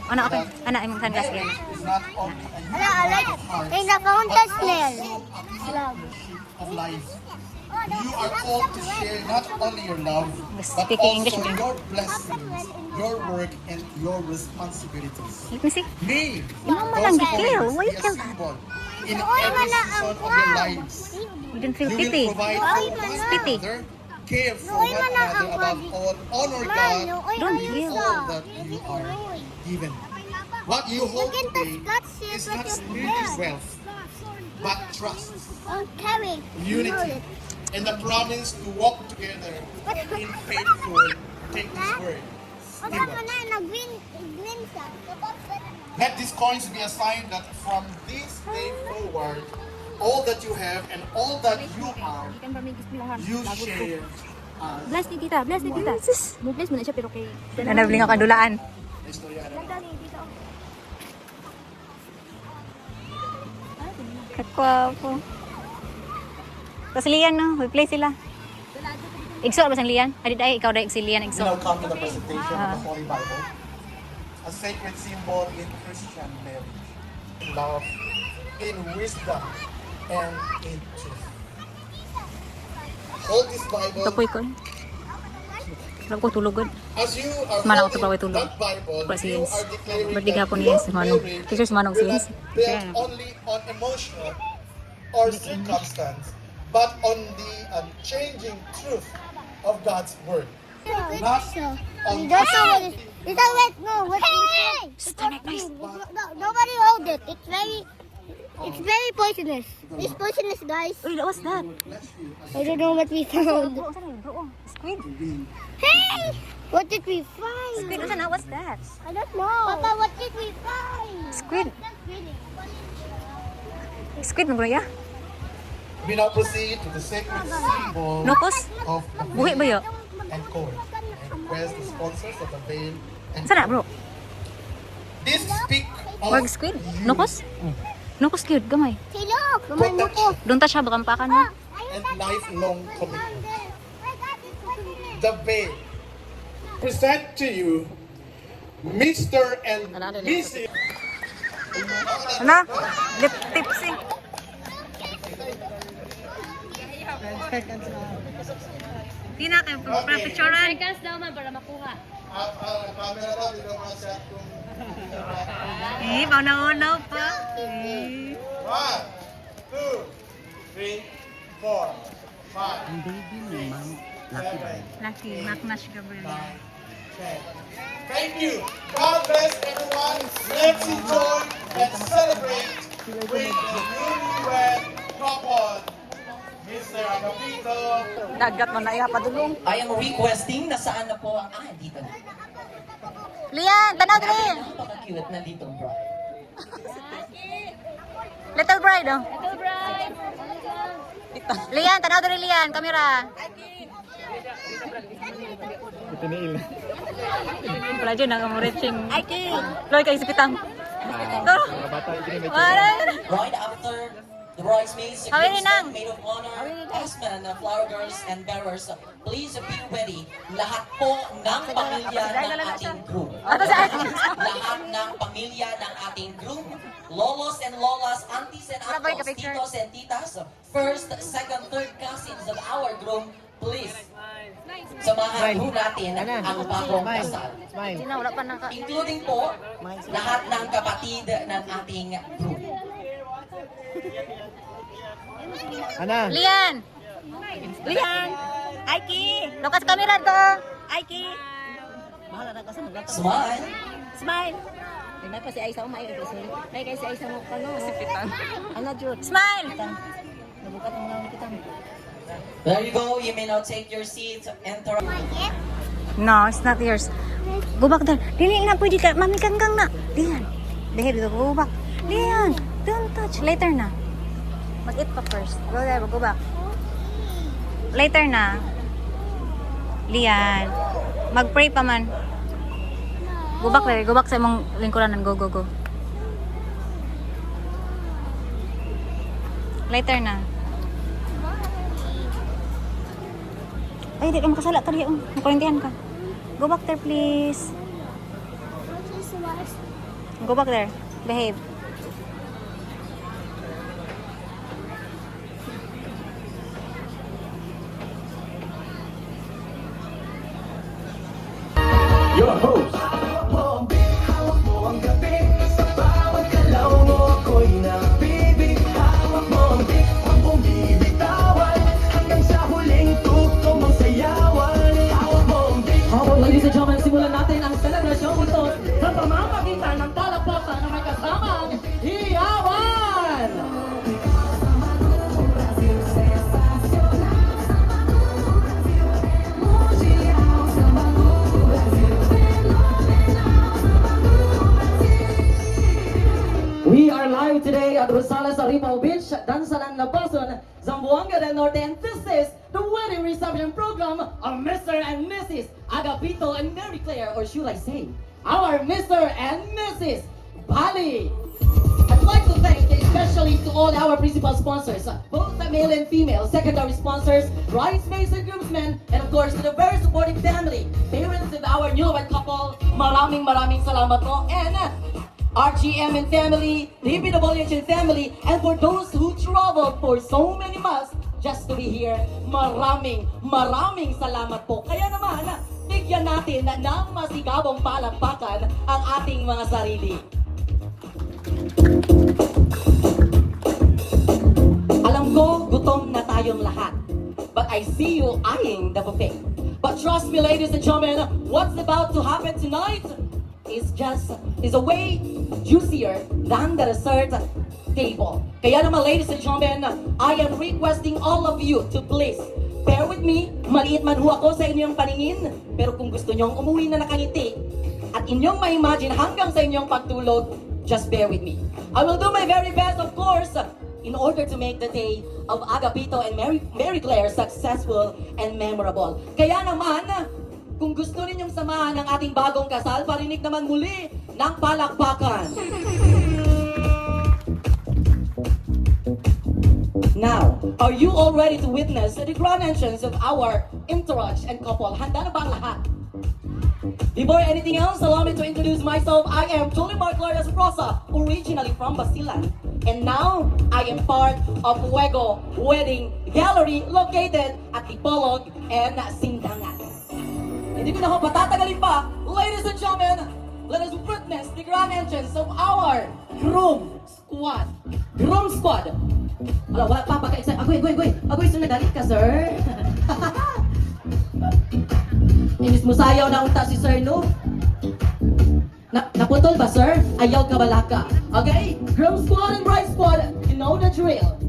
Ano, okay. Ano, imong sunglass yan. Is not only a I like in the contest nail. of life. You are called to share not only your love, but Speaking English, also okay. your blessings, your work, and your responsibilities. Let me see. May Mama those lang moments declare. Why be you a tell that? symbol in every season of your lives. You don't feel You pity. will provide for It's one pity. another, care for one another above all, honor God Don't in feel. all that you are given. What you hold today is not spiritual wealth, but trust, unity, and the promise to walk together in faithful, take this word, teamwork. Let these coins be a sign that from this day forward, all that you have and all that you are, you share. Bless ni tita, bless ni tita. Bless mo na siya pero kay... Nanabling ako kadulaan. Kakwapo. Tapos Lian, no? We play sila. Igso ba sang Lian? Adit ay, ikaw dahil si Lian, We igso. now come to the presentation of the Holy Bible, a sacred symbol in Christian marriage, in love, in wisdom, and in truth. Hold this Bible. Tapoy ko. Sarap ko tulugod. As you are Mana ako holding tulog tulog. that Bible, Para si you Jens. are declaring Birthday that gapon ni your Jens, si Manong. marriage Teacher si Manong si will Jens. not built Kaya- only on emotional or circumstance, but on the unchanging truth of God's word. Not on Nobody hold it. It's very poisonous. It's poisonous, guys. Uy, what's that? I don't know what we found. Bro, saan yun? Bro, squid. Hey! What did we find? Squid, saan na? What's that? I don't know. Papa, what did we find? Squid. Squid mo, bro, ya? We now proceed to the sacred symbol Nokos? of the Buhi ba veil yun? and cord. I request the sponsors of the veil and Saan na, bro? this speak of Wag squid? you Nokos? Nokos cute, gamay. Hey, look! Naman mo ko. Doon ta siya, baka mapakan mo. and lifelong commitment. The veil. Present to you Mr. and Mrs. Ano? Lip tipsy. Di na kayo, picturean. Seconds daw man para makuha. Camera daw, di daw ma-shot kung... Eh, paunaw-unaw pa. Eh. 1, 2, 3, 4, 5. Ang baby ni Ma'am Lucky ba? Lucky, Macnash Gabriel. Thank you. God bless everyone. Let's enjoy and celebrate with the newlywed couple, Mr. Agapito. Dagat mo na iya padulong. I am requesting na saan na po ang... dito na. Lian, tanaw dali. Napaka-cute na dito, bro. Little bride, oh. Little bride. Lian, tanaw dali, Lian. Kamera. Wala dyan, nakamuritching. Ay, ki! Loy, kayo sipitang. Ito. Wala. Right after the bridesmaids, the Hawin ni groomsmen, Nang. maid of honor, husband, flower girls, and bearers, please be ready. Lahat po ng pamilya ng ating groom. Ato sa akin. Lahat ng pamilya ng ating groom, lolos and lolas, aunties and Sabay ka uncles, picture. titos and titas, first, second, third cousins of our groom, please. Samahan po natin ang bagong kasal. Hindi na, wala pa naka... Including po lahat ng kapatid ng ating groom. Lian! Lian! Aiki! Lukas kamera to! Aiki! Smile. Smile. Tingnan pa si Aisa umay. Ay kay si Aisa mo kano. Sipitan. Ano jud? Smile! Nabukat ang namin kita. There you go. You may now take your seat. Enter. No, it's not yours. Go back there. Dili na pwede ka. Mami kanggang na. Lian. Dili dito. Go back. Lian. Don't touch. Later na. Mag-eat pa first. Go there. Go back. Later na. Lian. Mag-pray pa man. Go back there. Go back sa imong lingkuranan. Go, go, go. Later na. Ay, di ka makasala ka diya. Makulintihan ka. Go back there, please. Go back there. Behave. Your host. Hawak mo ang gabi, sa bawat galaw mo ako'y nabibig. Hawak mo ang beat, huwag mong bibitawan, hanggang sa huling tuktok mong sayawan. Hawak mo ang beat. Alright, ladies and gentlemen, simulan natin ang selebrasyon ito sa pamamagitan ng talakpakan na may kasamang hiyawan! We are live today at Rosales Aripao Beach, Dansalan, Labason, Zamboanga del Norte, and this is the wedding reception program of Mr. and Mrs. Agapito and Mary Claire, or should I say, our Mr. and Mrs. Bali. I'd like to thank especially to all our principal sponsors, both the male and female, secondary sponsors, bridesmaids and groomsmen, and of course to the very supportive family, parents of our newlywed couple. Maraming salamat po, and RGM and family, DPWH and family, and for those who traveled for so many miles just to be here, maraming salamat po. Kaya naman, bigyan natin ng masigabong palakpakan ang ating mga sarili. Alam ko, gutom na tayong lahat. But I see you eyeing the buffet. But trust me, ladies and gentlemen, what's about to happen tonight is a way juicier than the dessert table. Kaya naman, ladies and gentlemen, I am requesting all of you to please bear with me. Maliit man ho ako sa inyong paningin, pero kung gusto nyong umuwi na nakangiti at inyong ma-imagine hanggang sa inyong pagtulog, just bear with me. I will do my very best, of course, in order to make the day of Agapito and Mary Claire successful and memorable. Kaya naman, kung gusto ninyong samahan ng ating bagong kasal, parinig naman muli ng palakpakan. Now, are you all ready to witness the grand entrance of our entourage and couple? Handa na ba ang lahat? Before anything else, allow me to introduce myself. I am Jolimar Clarias Rosa, originally from Basilan. And now, I am part of Fuego Wedding Gallery located at Ipolog and Sindangan. Hindi ko na ako patatagalin pa. Ladies and gentlemen, let us witness the grand entrance of our groom squad. Groom squad. Wala pa, pagka-excited. Agoy, so nagalit ka, sir? Inis mo sayaw na unta si sir, no? Naputol ba, sir? Ayaw ka balaka. Okay? Groom squad and bride squad, you know the drill.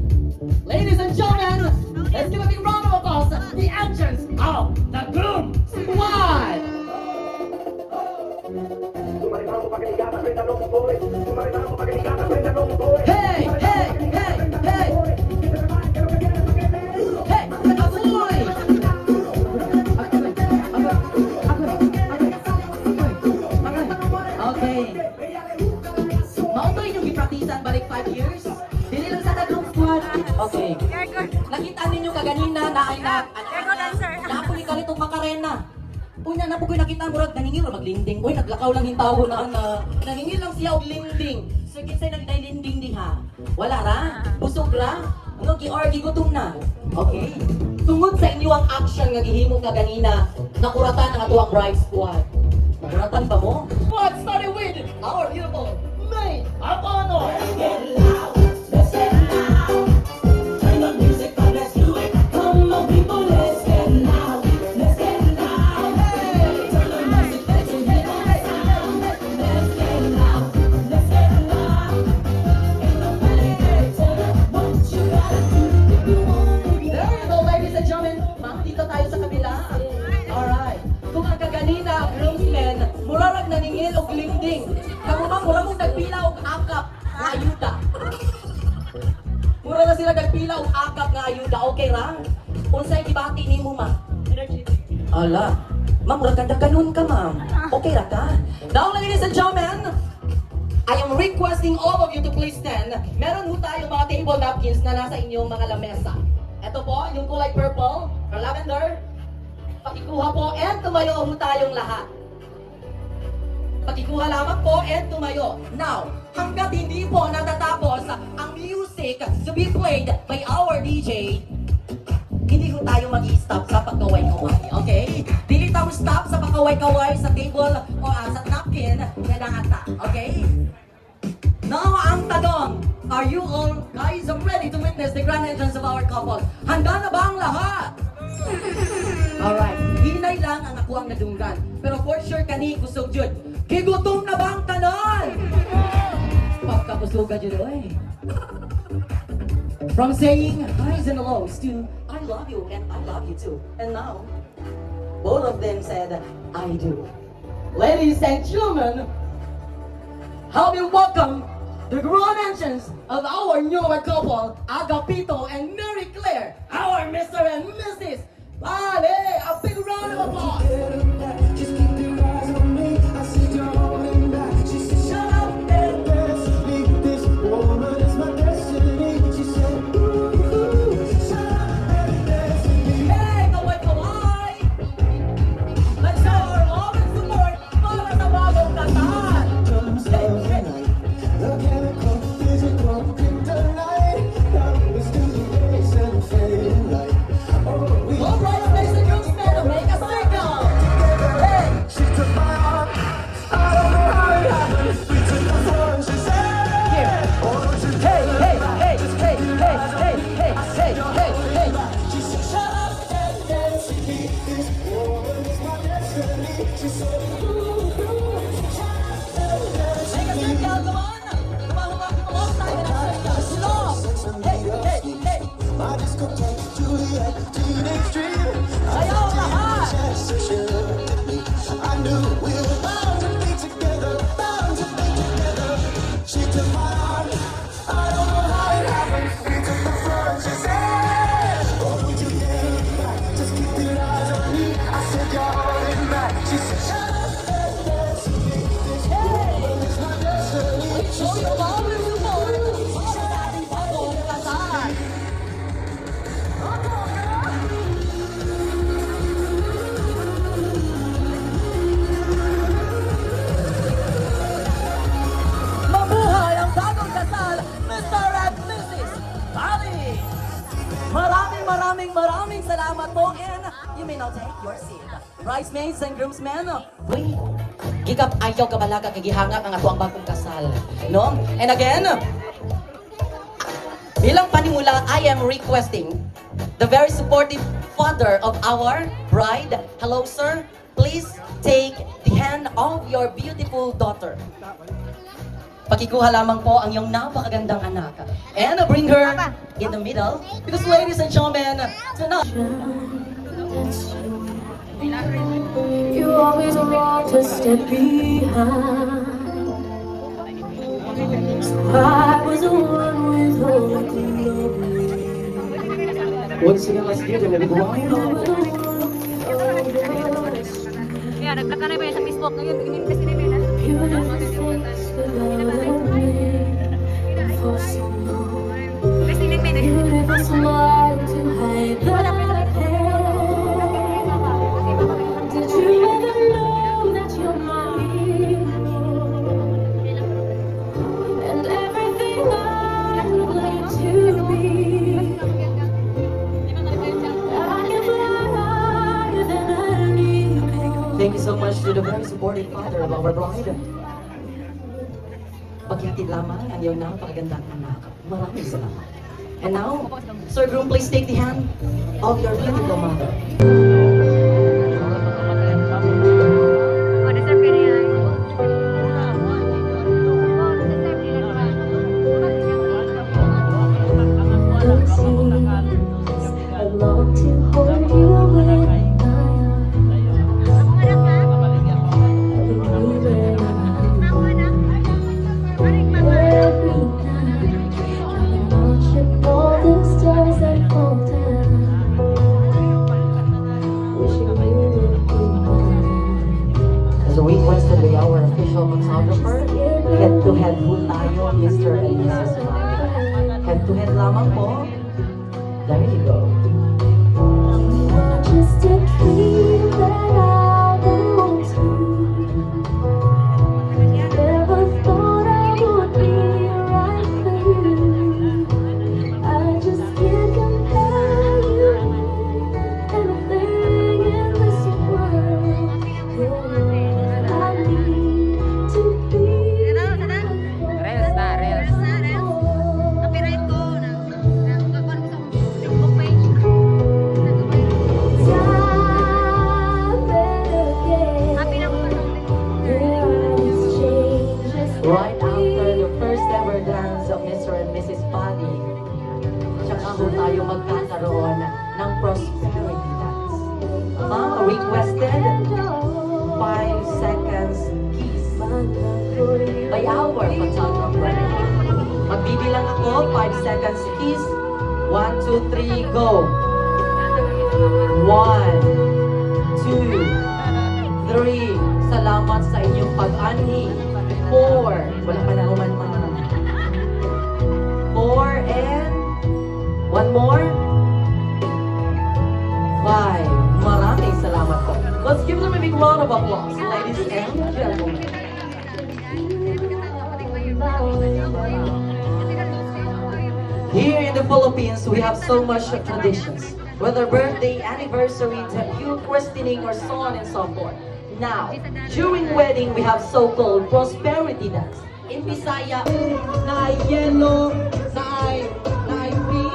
Ladies and gentlemen, let's give a big round of applause. The entrance of the groom squad. Hey, hey, hey, hey. Hey, aboy. Okay. Mauto inyong gipraktisan balik 5 years? Dili lang sa groom squad. Okay. Nakita ninyo kaganina na ay naapuli ka nitong makarena. Una na po ko'y nakita murag naningil o maglinding. Uy, naglakaw lang yung tao na naningil lang siya og linding. So, kinsay nagday-linding di ha? Wala ra? Busog ra? Ano, gi-argy gutom na? Okay. Tungod sa inyo ang action nga gihimo kaganina, nakuratan ang atuang bride squad. Nakuratan ba mo? Squad started with our beautiful maid of honor. Naningil og linding. Kamu ba mura mong nagpila og akap nga ayuda. Mura na sila nagpila og akap nga ayuda. Okay ra? Unsay gibati nimo ma? Ala. Ma'am, mura ka ganun ka, ma'am. Okay ra ka? Now, ladies and gentlemen, I am requesting all of you to please stand. Meron ho tayong mga table napkins na nasa inyong mga lamesa. Ito po, yung kulay purple or lavender. Pakikuha po and tumayo ho tayong lahat. Pakikuha lamang po and tumayo. Now, hanggat hindi po natatapos ang music to be played by our DJ, hindi ko tayo mag-i-stop sa pagkaway-kaway, okay? Dili tayo stop sa pagkaway-kaway sa table o sa napkin na nangata, okay? Now, ang tanong, are you all guys ready to witness the grand entrance of our couple? Handa na ba ang lahat? Alright, hinay lang ang ako ang nadunggan. Pero for sure, kani kusog jud. Kigutom na ba ang tanan? Pagkapusugan jud, oy. From saying highs and lows to I love you and I love you too. And now, both of them said, I do. Ladies and gentlemen, help me welcome the grand entrance of our newer couple, Agapito and Mary Claire, our Mr. and Mrs. Vale. A big round of applause. Just keep your eyes on me. I see you're holding back. She said, shut up and dance with me. This woman is my destiny. She said, ooh, shut up and dance with me. Hey, kaway-kaway! Let's show our love and support para sa bagong kasal. Drums of the night. The chemical, physical, kryptonite. Now it's to the race and the fading light. Oh, we All right, ladies and gentlemen, make a signal. Hey! She took my arm. I don't know how it happened. We took the floor and she said, oh, don't you Hey, dare hey, look back. hey, Just hey, keep your hey, eyes on hey, me. hey, I hey, said, you're hey, holding hey. back. She said, shut up and dance with me. This woman is my destiny. She said, ooh, shut up and dance Make a with me. signal, come on! Kumahawak tayo ng signal. Slow! Hey, hey, hey! My disco takes Juliet, teenage dream. Ayaw lahat! So she looked at me. I knew we were bound to be together, bound to be together. She took my arm. I don't know how it happened. We took the floor and she said, oh, don't you dare look back. Just keep your eyes on me. I said, you're holding back. She said, shut up and dance with me. This woman is my destiny. She Show said, your love and support para sa ating bagong kasal. Mabuhay ang bagong kasal, Mr. and Mrs. Bali! Maraming salamat po and you may now take your seat. Bridesmaids and groomsmen, uy, gikap ayaw kabalaga kagihangak ang ako ang bagong kasal. No? And again, bilang panimula, I am requesting the very supportive father of our bride. Hello, sir. Please take the hand of your beautiful daughter. Pakikuha lamang po ang iyong napakagandang anak. And bring her in the middle. Because ladies and gentlemen, tonight, You always want to step behind. So I was the one with all the glory. once again, let's give them a big round. Yeah, nagtaka na ba yan sa Facebook ngayon? Ininvest na ba yan? Beautiful things without a name for so long. Beautiful smile to hide the pain. Did you ever know that you're my hero? And everything I would like to be. I can fly higher than an eagle. Thank you so much to the very supportive father of our bride. Paghatid lamang ang iyong napakagandang anak. Maraming salamat. And now, Sir Groom, please take the hand of your beautiful mother. I long to hold you in my arms. Every night, I'm watching all the stars that fall down. Wishing you would be mine. As requested by our official photographer, head-to-head po tayo, Mr. and Mrs. Vale. Head-to-head lamang po. There you go. Just a dream that I belong to. right after the first ever dance of Mr. and Mrs. Buddy, tsaka ho tayo magkakaroon ng prosperity dance. Requested 5 seconds kiss by our photographer. Magbibilang ako, 5 seconds kiss. 1, 2, 3, go! 1, 2, 3. Salamat sa inyong pag-ani. 4. Wala pa na uman. 4 and 1 more. 5. Maraming salamat po. Let's give them a big round of applause, ladies and gentlemen. Here in the Philippines, we have so much traditions. Whether birthday, anniversary, debut, christening, or so on and so forth. Now, during wedding, we have so-called prosperity dance. In Bisaya, na yellow, na pink,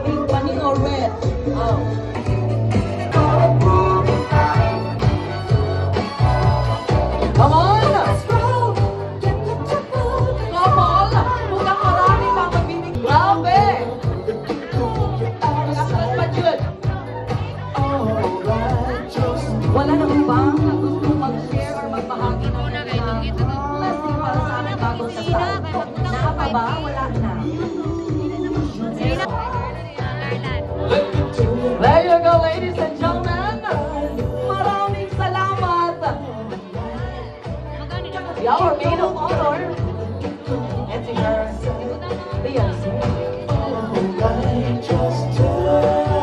pink bunny or red. Oh. Come on! Come on! Mukhang marami pang magbibig. Grabe! Nakakalas pa yun. Wala naman ba na gusto mag-share or magbahagi ng blessing para sa aming bagong kasal? Naka pa ba? Wala na. There you go, ladies and gentlemen. Maraming salamat. Our maid of honor. And to her, Beyonce.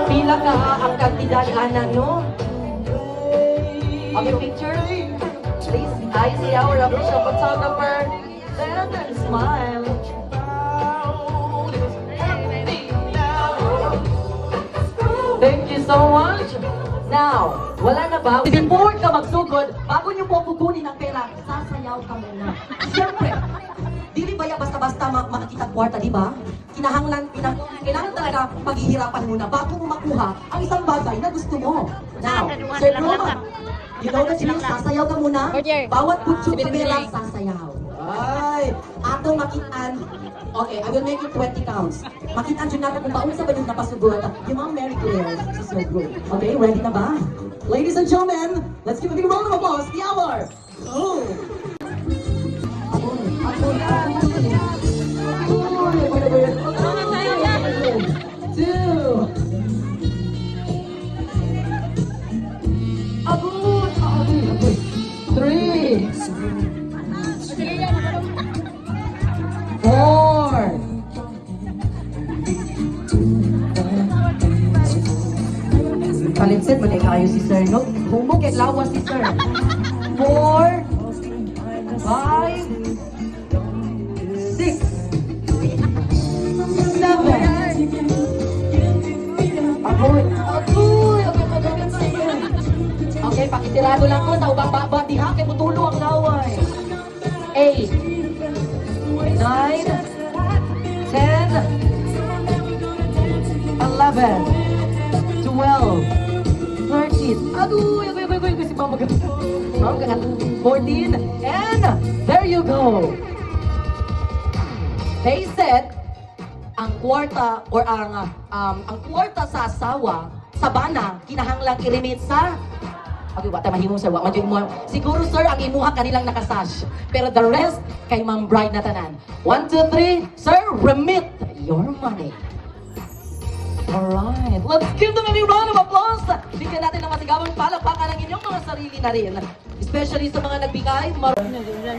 Pila ka ang kantidad, anak, no? Of your picture, please, I see our official photographer. Then smile. Thank you so much. Now, wala na ba? Before ka magsugod, bago niyo po kukunin ang pera, sasayaw ka muna. Siyempre, dili ba yan basta-basta makikita kwarta, di ba? Kailangan talaga paghihirapan muna bago mo makuha ang isang bagay na gusto mo. Now, Sir Roma, you know that sila, sasayaw ka muna. Bawat kutsyo ka pera, sasayaw. Ay, atong makitaan. Okay, I will make it 20 counts. Makitaan dyan natin kung paano sa ba yung napasugod yung mga Mary Claire sa Sir Group. Okay, ready na ba? Ladies and gentlemen, let's give a big round of applause. The hour. Oh. Palinsit mo kayo si Sir, no? Humog at lawas si Sir. 4, 5, 6, 7. Agoy. Okay, pakitirado lang ko sa ubang baba. Diha, kay mutulo ang laway. 8, 9, 10, 11, 12, 13. Aduh, yung si Mama Gagat. 14. And there you go. They said, ang kwarta or ang kwarta sa asawa, sa bana, kinahanglang i-remit sa okay, wata mahimong sir, wata mo. Siguro sir, ang imuha kanilang nakasash. Pero the rest, kay Ma'am Bride na tanan. 1, 2, 3, sir, remit your money. Alright, let's give them a big round of applause. Bigyan natin ng masigawang palakpakan ng inyong mga sarili na rin. Especially sa mga nagbigay.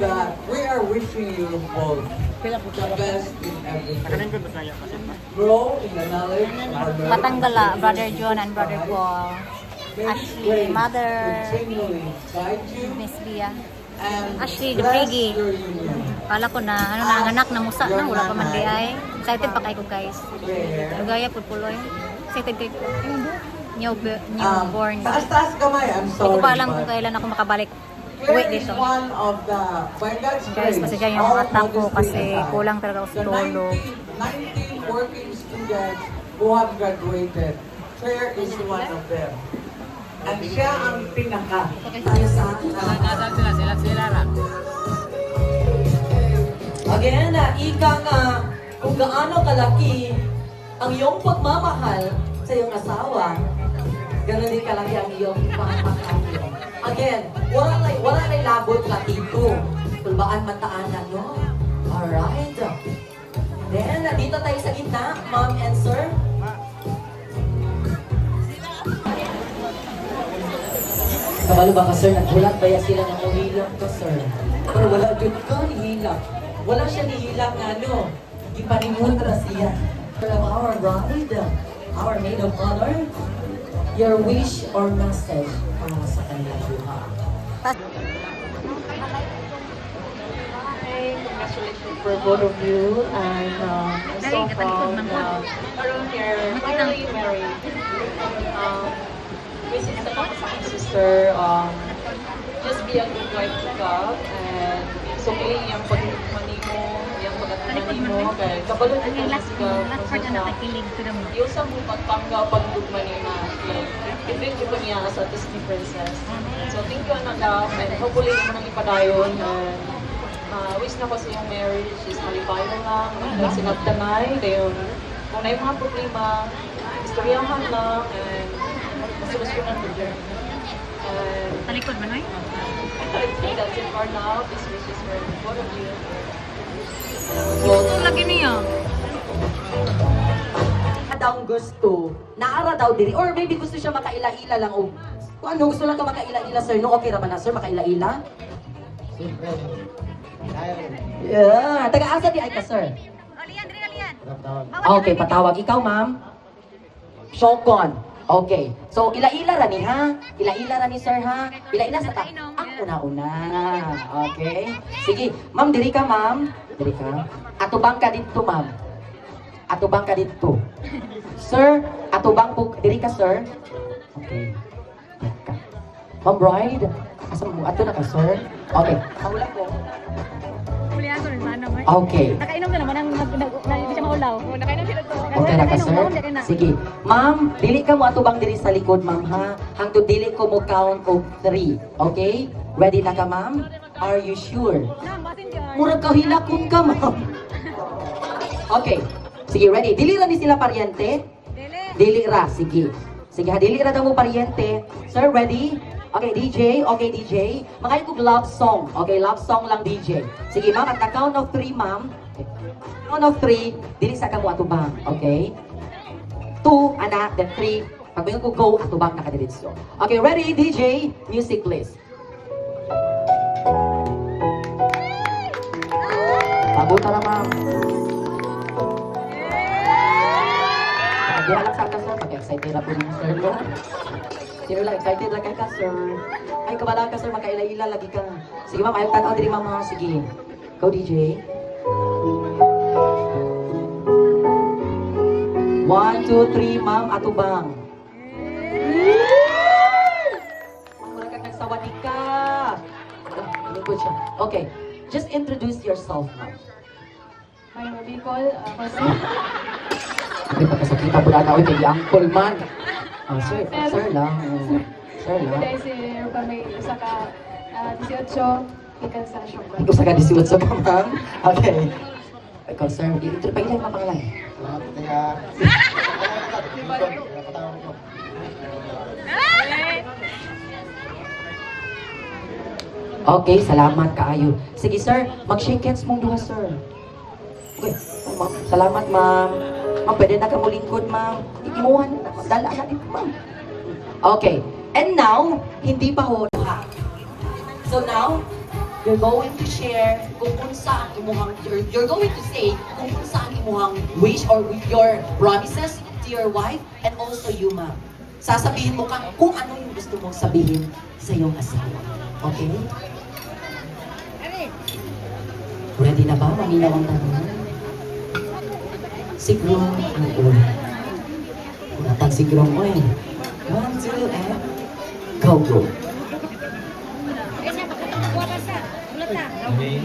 That we are wishing you both the best in everything. Grow in the knowledge of the Patanggala, Brother John and Brother Paul. Ashley, Mother, continually guide you Miss Bia. and Ashley, the bless Priggy. your union. Kala ko na, ang anak na musa na, wala pa man di ay. Excited pa kayo guys. Prayer. Lugaya, pulpuloy. Excited kayo. Newborn. Taas-taas kamay, I'm Hindi sorry. ko pa alam kung but kailan ako makabalik. Claire Uwi is dito. one of the, by God's Guys, grace, pasensya yung all mga attack ko modesty kasi aside, kulang talaga ako sa the tulog. 19 working students who have graduated, Claire is one of them. At siya ang pinaka. Tayo sa Again, ika nga, kung gaano kalaki ang iyong pagmamahal sa iyong asawa, ganun din kalaki ang iyong pagmamahal. Again, wala na labot ka dito. Tulbaan mataanan, no? Alright. Then, dito tayo sa gitna, ma'am and sir. Kabalo ba ka, sir? Nagbulat ba sila ng uhilak ka, sir? Pero wala dun ka nihilak. Wala siya nihilak nga, no? Ipanimutra siya. Our bride, our maid of honor, your wish or message para sa kanilang buhay. Congratulations for both of you, and I'm so proud around here finally married. Wishes sa mga sa aking sister, just be a good wife to God, and so kaya yung pagmani mo, yung pagmani mo, kaya kapalun ito na siya, yung sa mo pagpangga pagdugmani na, like, i-bring ko niya sa Disney princess. So thank you, Ananda, and hopefully naman ang ipadayon, and wish na ko sa iyong marriage is malipayon lang, ang sinagtanay, kaya kung na yung mga problema, istoryahan lang, and masolusyonan ko dyan. Talikod ba, Noy? I think that's it for now. These wishes for both of you. Ito lagi niya. Daw gusto, naara daw diri, or maybe gusto siya makaila-ila lang, o kung ano, gusto lang ka makaila-ila, sir, no? Okay raman na, sir, makaila-ila? Yeah, taga-asa di ay ka, sir? Alian, dali, alian. Okay, patawag. Ikaw, ma'am? Shokon. Okay. So, ila-ila ra ni, ha? Ila-ila ra ni, sir, ha? Ila-ila sa ta. Ako na una. Okay. Sige. Ma'am, diri ka, ma'am. Diri ka. Atubang ka dito, ma'am. Atubang ka dito. Sir, atubang po. Diri ka, sir. Okay. Diri ka. Ma'am Bride, asa mo? Ato na ka, sir. Okay. Mahula ko. Hulihan ko rin, mano, Noy. Okay. Nakainom na naman, hindi siya maulaw. Nakainom siya dito. Okay na ka, sir? Sige. Ma'am, dili ka mo atubang diri sa likod, ma'am, ha? Hangtod dili ko mo count of 3. Okay? Ready na ka, ma'am? Are you sure? Murag ka hilakon ka, ma'am. Okay. Sige, ready. Dili ra ni sila paryente? Dili ra. Sige. Sige, ha. Dili ra daw mo paryente. Sir, ready? Okay, DJ. Okay, DJ. Makain ko love song. Okay, love song lang, DJ. Sige, ma'am. At the count of 3, ma'am. Count of 3, dili sa kamo atubang. Okay? 2, anak, then 3. Pag ko go, atubang nakadiritso. Okay, ready, DJ? Music, please. Pabuta na, ma'am. Diyan lang sa ka, sir. Pag-excited na po niyo, sir. No? Sino lang, excited lang ka, sir. Ay, kabala ka, sir. Makaila-ila lagi ka. Sige, ma'am. Ayaw tanaw diri, ma'am. Ha? Sige. Go, DJ. 1, 2, 3, ma'am. Atubang. Wala ka nagsawadi ka. Lingkod siya. Okay. Just introduce yourself, ma'am. My movie call, Jose. Hindi pa kasakita po na kay Uncle man. Oh, sir lang. Sir lang. Dahil si Rupa may isa ka 18, ikan sa Shopra. Ito sa kadisiwat sa ma'am. Okay. Ikaw, sir. Ito pa ilang mapangalan. Okay, salamat kaayo. Sige, sir. Mag-shake hands mong duha, sir. Okay. Ma'am, salamat, ma'am. Ma'am, pwede na ka mo lingkod, ma'am. Imuhan na. Dala na dito, ma'am. Okay. And now, hindi pa ho ha. So now, you're going to share kung unsa ang imuhang, you're going to say kung unsa ang imuhang wish or your promises to your wife and also you, ma'am. Sasabihin mo kung ano yung gusto mong sabihin sa iyong asawa. Okay? Ready na ba? Malinaw ang tanong. Siguro, natang siguro mo eh. 1, 2, and go, go. Okay.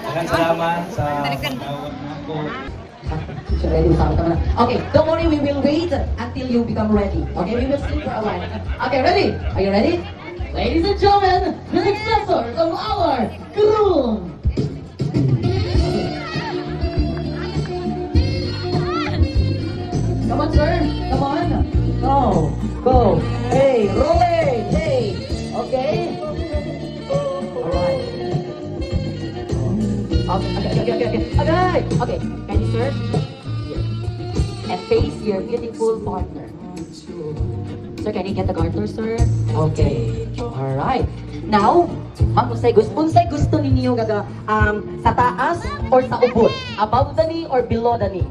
Maraming salamat sa tawag ko. Ready, okay, don't worry, we will wait until you become ready. Okay, we will sleep for a while. Okay, ready? Are you ready? Ladies and gentlemen, the successors of our groom. Okay. Can you, sir? Here. And face your beautiful partner. Sir, can you get the garter, sir? Okay. Alright. Now, ma'am, unsay gusto ninyo gaga sa taas or sa ubod? Above the knee or below the knee?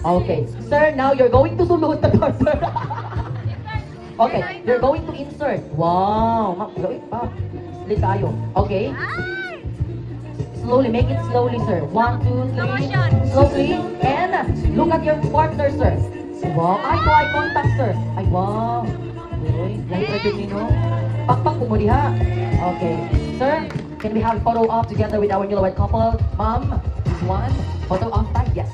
Okay. Sir, now you're going to sulot the garter. Okay, you're going to insert. Wow. Ma'am, gawin pa. Slit tayo. Okay. Slowly, make it slowly, sir. 1, 2, 3. Slowly. And look at your partner, sir. Wow. Eye contact, sir. Ay, wow. Uy, lahat na dun nino. Pakpak po mo diha. Okay. Sir, can we have a photo op together with our newlywed couple? Ma'am, this one. Photo op time? Yes.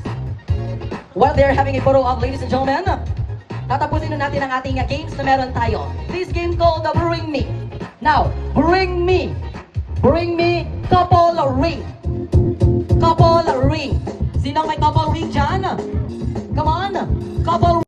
While they're having a photo op, ladies and gentlemen, tatapusin na natin ang ating games na meron tayo. This game called the Bring Me. Now, bring me couple ring. Couple ring. Sinong may couple ring dyan? Come on, couple